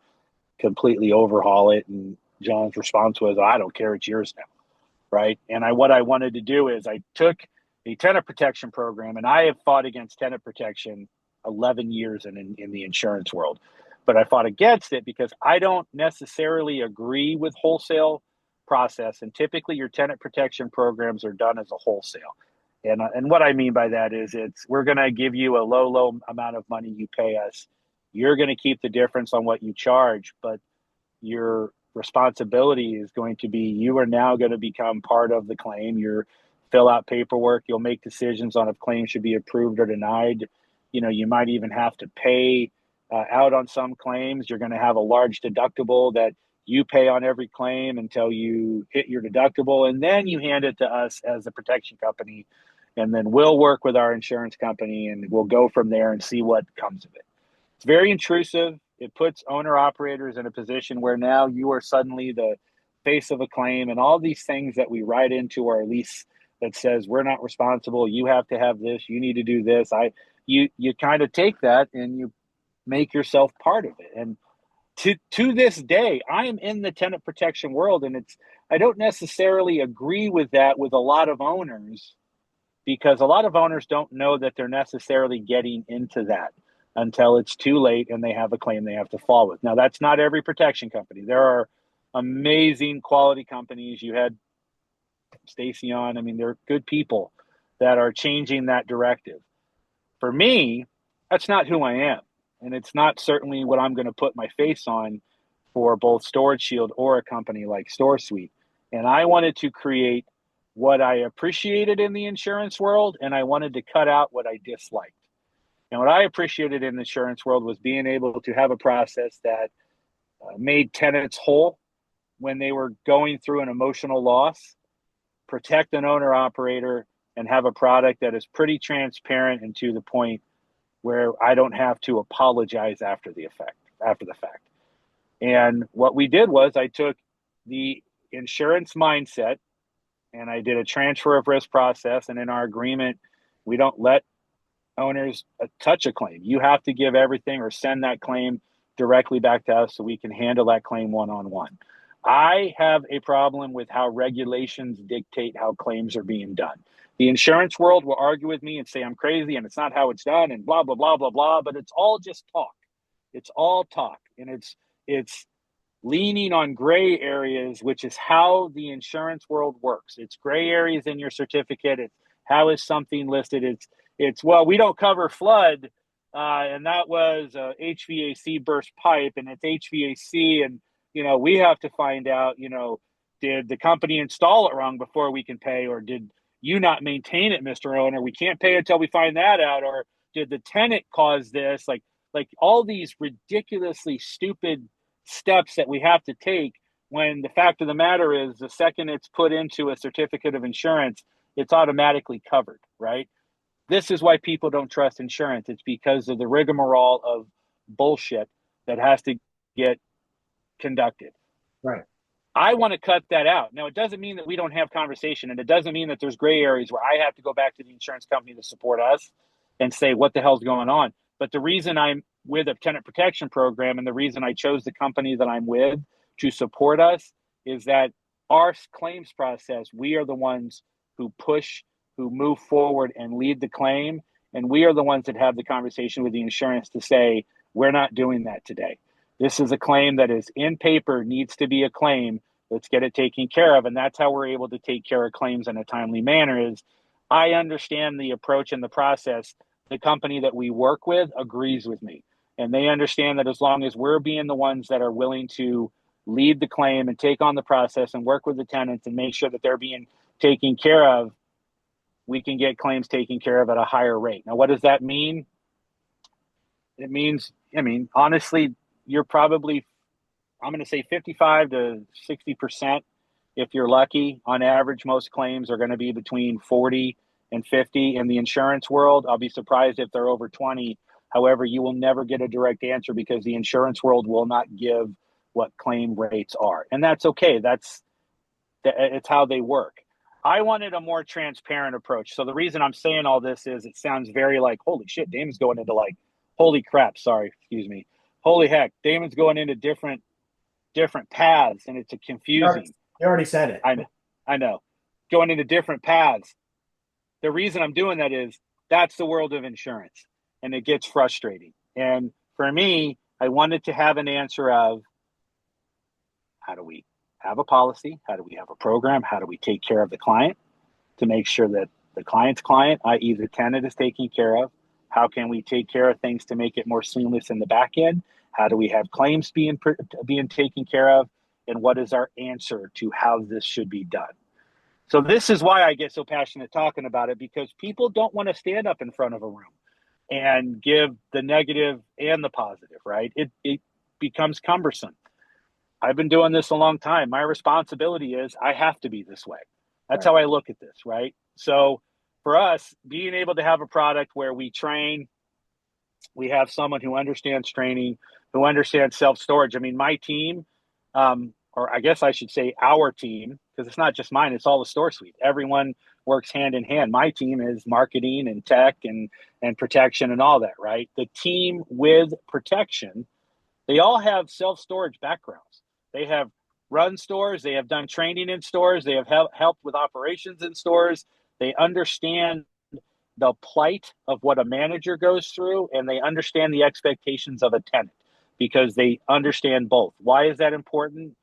completely overhaul it. And John's response was, I don't care, it's yours now. Right. And what I wanted to do is I took a tenant protection program, and I have fought against tenant protection 11 years in the insurance world. But I fought against it because I don't necessarily agree with wholesale process. And typically your tenant protection programs are done as a wholesale. And what I mean by that is we're going to give you a low amount of money you pay us. You're going to keep the difference on what you charge, but your responsibility is going to be, you are now going to become part of the claim. You fill out paperwork, you'll make decisions on if claims should be approved or denied. You might even have to pay out on some claims. You're going to have a large deductible that you pay on every claim until you hit your deductible, and then you hand it to us as a protection company, and then we'll work with our insurance company and we'll go from there and see what comes of it. It's very intrusive. It puts owner operators in a position where now you are suddenly the face of a claim, and all these things that we write into our lease that says we're not responsible. You have to have this. You need to do this. You kind of take that and you make yourself part of it. And to this day, I am in the tenant protection world, and I don't necessarily agree with that with a lot of owners, because a lot of owners don't know that they're necessarily getting into that until it's too late and they have a claim they have to fall with. Now, that's not every protection company. There are amazing quality companies. You had Stacy on. I mean, they're good people that are changing that directive. For me, that's not who I am. And it's not certainly what I'm going to put my face on for both Storage Shield or a company like StoreSuite. And I wanted to create what I appreciated in the insurance world, and I wanted to cut out what I disliked. And what I appreciated in the insurance world was being able to have a process that made tenants whole when they were going through an emotional loss, protect an owner operator, and have a product that is pretty transparent and to the point where I don't have to apologize after the effect. after the fact. And what we did was I took the insurance mindset and I did a transfer of risk process. And in our agreement, we don't let owners touch a claim. You have to give everything or send that claim directly back to us so we can handle that claim one-on-one. I have a problem with how regulations dictate how claims are being done. The insurance world will argue with me and say I'm crazy and it's not how it's done and blah, blah, blah, blah, blah, but it's all just talk. It's all talk. And it's leaning on gray areas, which is how the insurance world works. It's gray areas in your certificate. It's how is something listed? It's well, we don't cover flood, and that was a HVAC burst pipe, and it's HVAC, and we have to find out, did the company install it wrong before we can pay, or did you not maintain it, Mr. Owner? We can't pay until we find that out, or did the tenant cause this? Like all these ridiculously stupid steps that we have to take, when the fact of the matter is the second it's put into a certificate of insurance, it's automatically covered, right? This is why people don't trust insurance. It's because of the rigmarole of bullshit that has to get conducted. Right. I want to cut that out. Now, it doesn't mean that we don't have conversation, and it doesn't mean that there's gray areas where I have to go back to the insurance company to support us and say, what the hell's going on? But the reason I'm with a tenant protection program and the reason I chose the company that I'm with to support us is that our claims process, we are the ones who push, who move forward and lead the claim. And we are the ones that have the conversation with the insurance to say, we're not doing that today. This is a claim that is in paper, needs to be a claim. Let's get it taken care of. And that's how we're able to take care of claims in a timely manner. Is I understand the approach and the process. The company that we work with agrees with me. And they understand that as long as we're being the ones that are willing to lead the claim and take on the process and work with the tenants and make sure that they're being taken care of, we can get claims taken care of at a higher rate. Now, what does that mean? It means, honestly, you're probably, I'm going to say 55 to 60%. If you're lucky, on average, most claims are going to be between 40 and 50 in the insurance world. I'll be surprised if they're over 20. However, you will never get a direct answer because the insurance world will not give what claim rates are. And that's okay. It's how they work. I wanted a more transparent approach. So the reason I'm saying all this is it sounds very like, holy shit, Damon's going into like, holy crap, sorry, excuse me. Holy heck, Damon's going into different paths, and it's a confusing. You already said it. I know. Going into different paths. The reason I'm doing that is that's the world of insurance, and it gets frustrating. And for me, I wanted to have an answer of how do we have a policy? How do we have a program? How do we take care of the client to make sure that the client's client, i.e. the tenant, is taken care of? How can we take care of things to make it more seamless in the back end? How do we have claims being taken care of? And what is our answer to how this should be done? So this is why I get so passionate talking about it, because people don't want to stand up in front of a room and give the negative and the positive, right? It becomes cumbersome. I've been doing this a long time. My responsibility is I have to be this way. That's how I look at this, right? So for us, being able to have a product where we train, we have someone who understands training, who understands self-storage. I mean, my team, or I guess I should say our team, because it's not just mine, it's all the Storsuite. Everyone works hand in hand. My team is marketing and tech and protection and all that, right? The team with protection, they all have self-storage backgrounds. They have run stores. They have done training in stores. They have helped with operations in stores. They understand the plight of what a manager goes through, and they understand the expectations of a tenant because they understand both. Why is that important?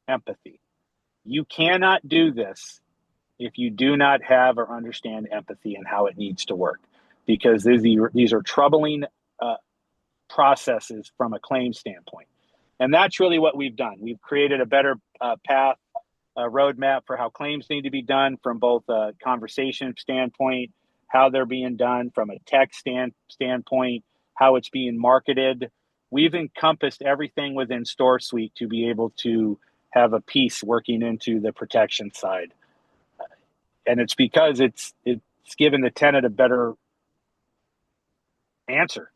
Empathy. You cannot do this if you do not have or understand empathy and how it needs to work, because these are troubling processes from a claim standpoint. And that's really what we've done. We've created a better path, a roadmap for how claims need to be done from both a conversation standpoint, how they're being done from a tech standpoint, how it's being marketed. We've encompassed everything within Storsuite to be able to have a piece working into the protection side. And it's because it's given the tenant a better answer.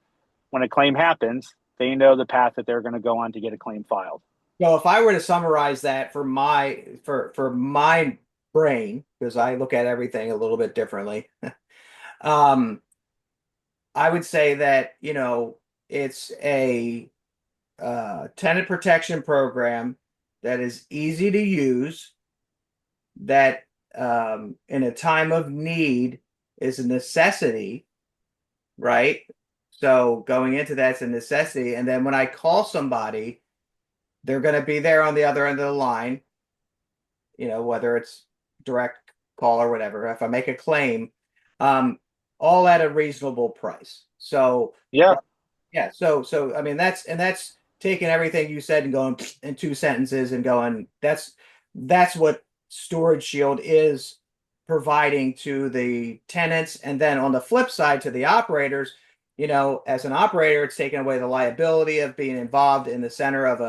When a claim happens, they know the path that they're going to go on to get a claim filed. So if I were to summarize that for my brain, because I look at everything a little bit differently, um, I would say that, it's a tenant protection program that is easy to use, that in a time of need is a necessity, right? So going into that's a necessity. And then when I call somebody, they're going to be there on the other end of the line, whether it's direct call or whatever. If I make a claim, all at a reasonable price. So Yeah. yeah, so I mean that's taking everything you said and going in two sentences and going, that's what Storage Shield is providing to the tenants. And then on the flip side, to the operators, as an operator, it's taking away the liability of being involved in the center of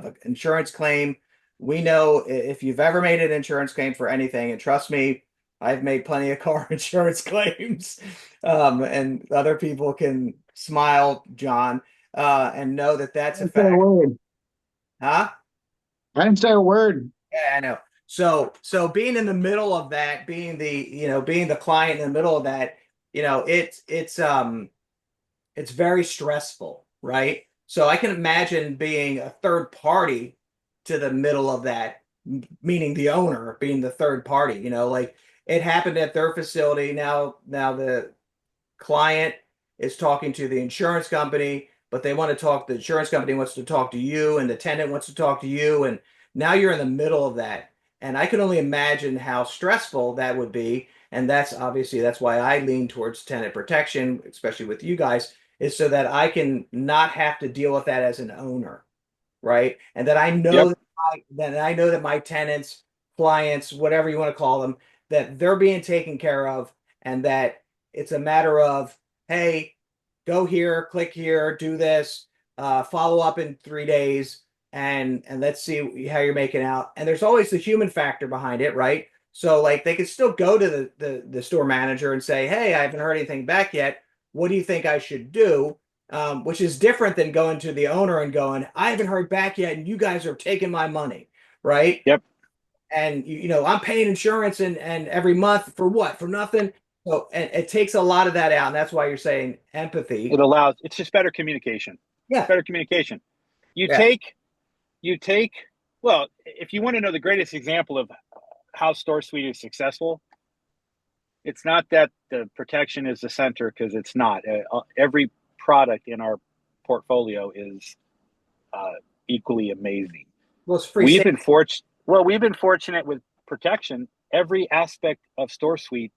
an insurance claim. We know if you've ever made an insurance claim for anything, and trust me, I've made plenty of car insurance claims, and other people can smile, John, and know that that's I a didn't say a fact. word. Huh? I didn't say a word. Yeah, I know. So being in the middle of that, being the client in the middle of that, it's very stressful, right? So I can imagine being a third party to the middle of that, meaning the owner being the third party, like it happened at their facility. Now the client is talking to the insurance company, but the insurance company wants to talk to you, and the tenant wants to talk to you. And now you're in the middle of that. And I can only imagine how stressful that would be. And that's why I lean towards tenant protection, especially with you guys, is so that I can not have to deal with that as an owner, right? And that I know Yep. that my tenants, clients, whatever you want to call them, that they're being taken care of, and that it's a matter of, hey, go here, click here, do this, follow up in 3 days, and let's see how you're making out. And there's always the human factor behind it, right? So like they could still go to the store manager and say, hey, I haven't heard anything back yet. What do you think I should do? Which is different than going to the owner and going, I haven't heard back yet, and you guys are taking my money, right? Yep. And I'm paying insurance and every month for what? For nothing. So and it takes a lot of that out, and that's why you're saying empathy. It's just better communication. Yeah, Better communication. You yeah. take, well, if you want to know the greatest example of how StoreSuite is successful, it's not that the protection is the center, because it's not. Every product in our portfolio is equally amazing. Well, it's free. We've been fortunate with protection. Every aspect of StoreSuite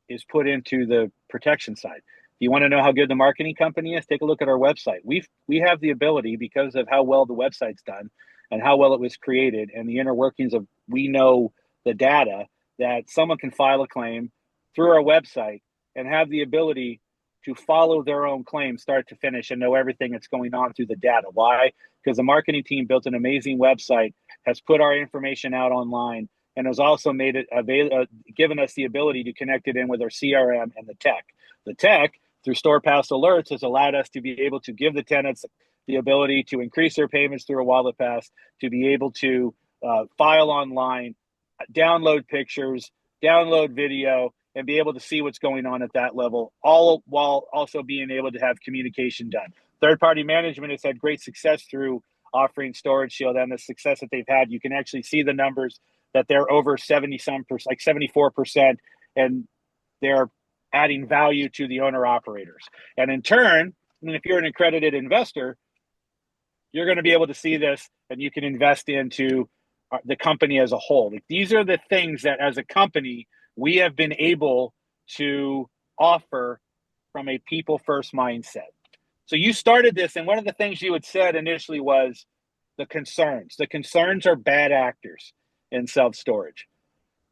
is put into the protection side. If you want to know how good the marketing company is, take a look at our website. We have the ability, because of how well the website's done and how well it was created and the inner workings of, we know the data, that someone can file a claim through our website and have the ability to follow their own claim start to finish and know everything that's going on through the data. Why? Because the marketing team built an amazing website, has put our information out online, and has also made it available, given us the ability to connect it in with our CRM and the tech. The tech, through StorePass alerts, has allowed us to be able to give the tenants the ability to increase their payments through a wallet pass, to be able to file online, download pictures, download video, and be able to see what's going on at that level, all while also being able to have communication done. Third-party management has had great success through offering Storage Shield, and the success that they've had. You can actually see the numbers that they're over 70-some%, like 74%, and they're adding value to the owner operators. And in turn, if you're an accredited investor, you're going to be able to see this, and you can invest into the company as a whole. Like, these are the things that as a company we have been able to offer from a people first mindset. So you started this, and one of the things you had said initially was the concerns. The concerns are bad actors in self-storage.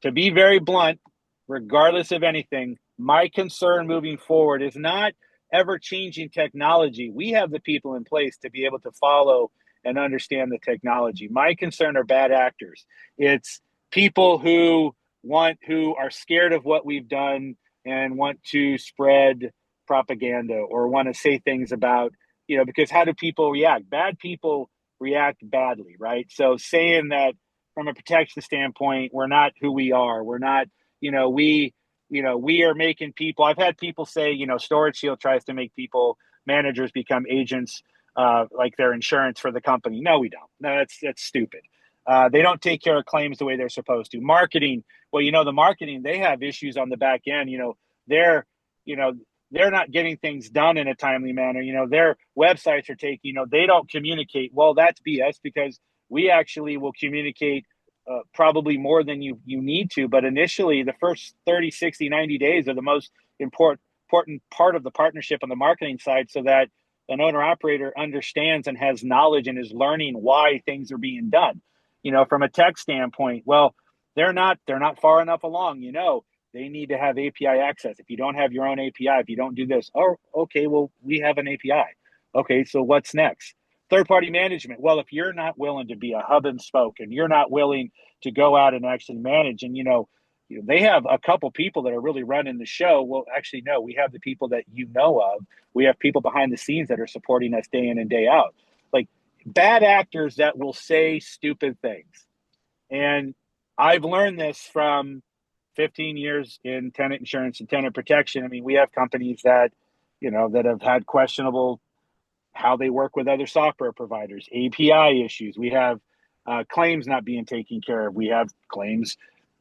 To be very blunt, regardless of anything, my concern moving forward is not ever-changing technology. We have the people in place to be able to follow and understand the technology. My concern are bad actors. It's people who are scared of what we've done and want to spread propaganda or want to say things about because how do people react? Bad people react badly, right? So saying that from a protection standpoint, we're not who we are. We're not, we are making people. I've had people say, Storage Shield tries to make managers become agents, like their insurance for the company. No, we don't. No, that's stupid. They don't take care of claims the way they're supposed to. Marketing, well, the marketing, they have issues on the back end. They're, you know, they're not getting things done in a timely manner. Their websites are taking, they don't communicate. Well, that's BS, because we actually will communicate probably more than you need to. But initially, the first 30, 60, 90 days are the most important part of the partnership on the marketing side, so that an owner operator understands and has knowledge and is learning why things are being done. From a tech standpoint, well, they're not far enough along. They need to have API access. If you don't have your own API, if you don't do this, oh, okay, well, we have an API. Okay, so what's next? Third-party management. Well, if you're not willing to be a hub and spoke, and you're not willing to go out and actually manage, and they have a couple people that are really running the show. Well, actually, no, we have the people that you know of. We have people behind the scenes that are supporting us day in and day out. Like bad actors that will say stupid things. And I've learned this from 15 years in tenant insurance and tenant protection. I mean, we have companies that, that have had questionable how they work with other software providers, API issues. We have claims not being taken care of. We have claims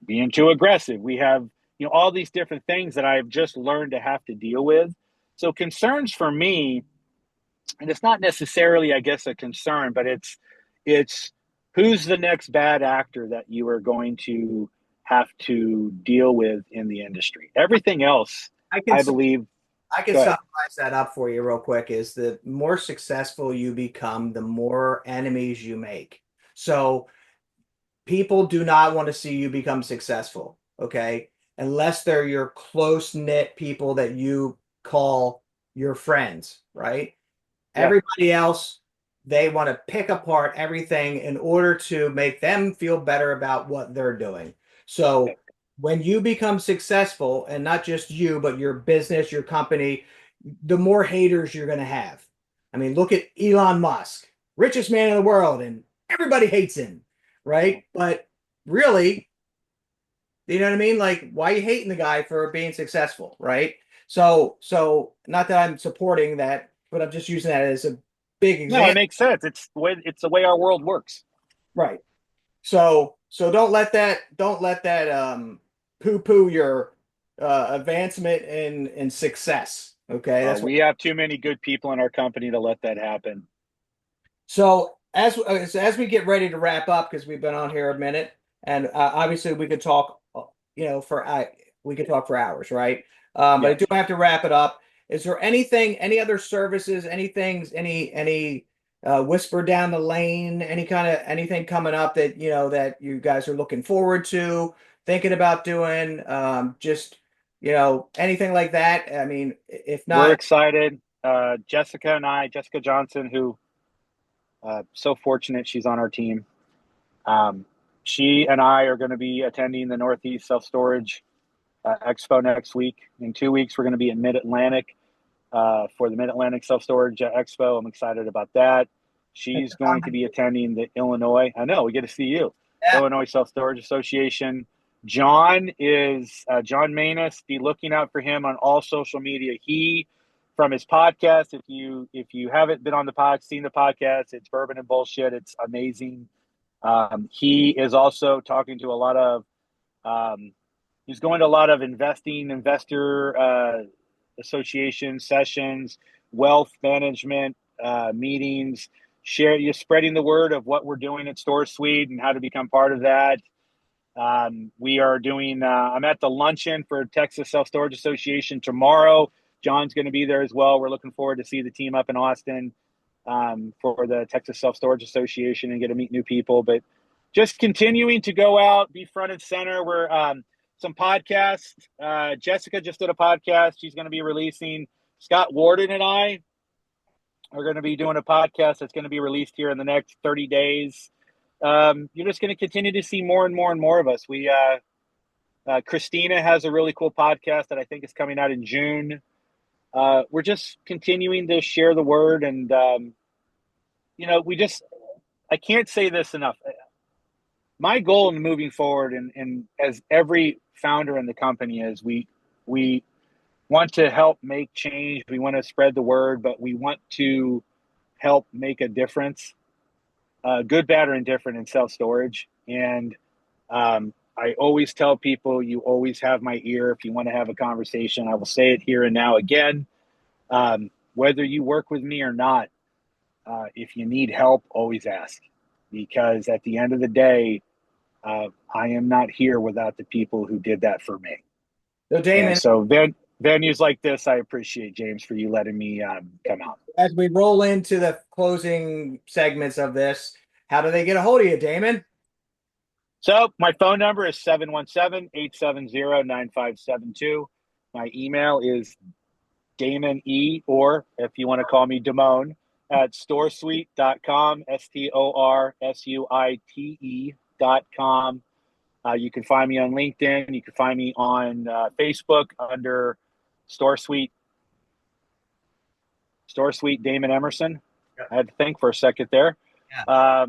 being too aggressive. We have, all these different things that I've just learned to have to deal with. So concerns for me, and it's not necessarily, I guess, a concern, but it's who's the next bad actor that you are going to have to deal with in the industry. Everything else, I believe. I can summarize that up for you real quick. Is the more successful you become, the more enemies you make. So people do not want to see you become successful, okay? Unless they're your close-knit people that you call your friends, right? Yeah. Everybody else, they want to pick apart everything in order to make them feel better about what they're doing. So when you become successful, and not just you, but your business, your company, the more haters you're going to have. I mean, look at Elon Musk, richest man in the world, and everybody hates him, right? But really, you know what I mean? Like, why are you hating the guy for being successful, right? So not that I'm supporting that, but I'm just using that as a big example. No, it makes sense. It's the way our world works. Right. So don't let that poo-poo your advancement and success. Okay. That's we have too many good people in our company to let that happen. So as we get ready to wrap up, because we've been on here a minute, and obviously we could talk, we could talk for hours, right? But I do have to wrap it up. Is there any other services, any whisper down the lane, anything coming up that that you guys are looking forward to, thinking about doing, anything like that? I mean, if not, we're excited. Jessica Johnson, who so fortunate she's on our team. She and I are going to be attending the Northeast Self Storage Expo next week. In 2 weeks, we're going to be in Mid-Atlantic for the Mid-Atlantic Self Storage Expo. I'm excited about that. She's going to be attending the Illinois. I know, we get to see you. Yeah. Illinois Self Storage Association. John Manus. Be looking out for him on all social media. He, from his podcast, if you haven't been on seen the podcast, it's Bourbon and Bullshit. It's amazing. He is also talking to a lot of. He's going to a lot of investor association sessions, wealth management meetings. You're spreading the word of what we're doing at Storsuite and how to become part of that. We are doing. I'm at the luncheon for Texas Self Storage Association tomorrow. John's going to be there as well. We're looking forward to see the team up in Austin for the Texas Self Storage Association and get to meet new people. But just continuing to go out, be front and center. We're some podcasts. Jessica just did a podcast. She's going to be releasing. Scott Warden and I are going to be doing a podcast that's going to be released here in the next 30 days. You're just going to continue to see more and more and more of us. Christina has a really cool podcast that I think is coming out in June. we're just continuing to share the word. And, I can't say this enough. My goal in moving forward, and as every founder in the company is, we want to help make change. We want to spread the word, but we want to help make a difference, good, bad, or indifferent in self-storage. And I always tell people, you always have my ear. If you want to have a conversation, I will say it here and now again. Whether you work with me or not, if you need help, always ask. Because at the end of the day, I am not here without the people who did that for me. So Damon, And so venues like this, I appreciate, James, for you letting me come out. as we roll into the closing segments of this, how do they get a hold of you, Damon? So my phone number is 717-870-9572. My email is Damon E, or if you want to call me Damone, at storsuite.com, storsuite.com. You can find me on LinkedIn. You can find me on Facebook under Storsuite Damon Emerson. Yep. I had to think for a second there. Yeah.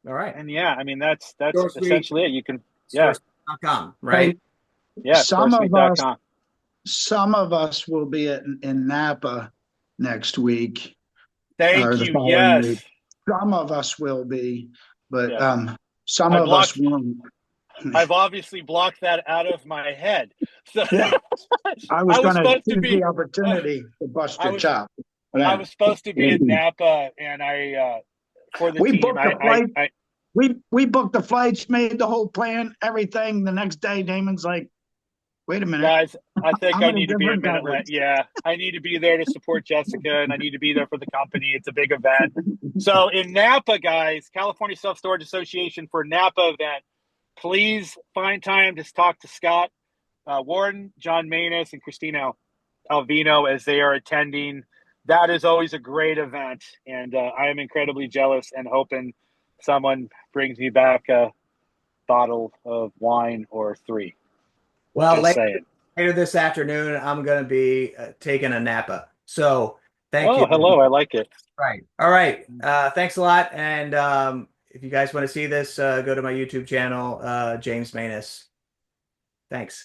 All right. And yeah, I mean, that's Storsuite. essentially it. You can, yeah. Storsuite.com, right? Yeah, Some storsuite.com. Some of us will be in Napa next week. Thank the you. following Yes. week. Some of us will be, but Yeah. some of us won't. I've obviously blocked that out of my head. So Yeah. I was going to supposed to seize be the opportunity to bust your chop. I was supposed to be in Napa, and I for the We team. booked the flight. We booked the flights, made the whole plan, everything. The next day, Damon's like, "Wait a minute, guys, I think I'm I in a need to be in different Mid-Atlantic. conference." Yeah, I need to be there to support Jessica, and I need to be there for the company. It's a big event. So in Napa, guys, California Self Storage Association for Napa event. Please find time to talk to Scott Warden, John Manus, and Christina Alvino as they are attending. That is always a great event, and I am incredibly jealous and hoping someone brings me back a bottle of wine or 3. Well, Just saying. later this afternoon, I'm going to be taking a Napa. So thank you. Oh, hello. I like it. Right. All right. Thanks a lot. And if you guys want to see this, go to my YouTube channel, James Manus. Thanks.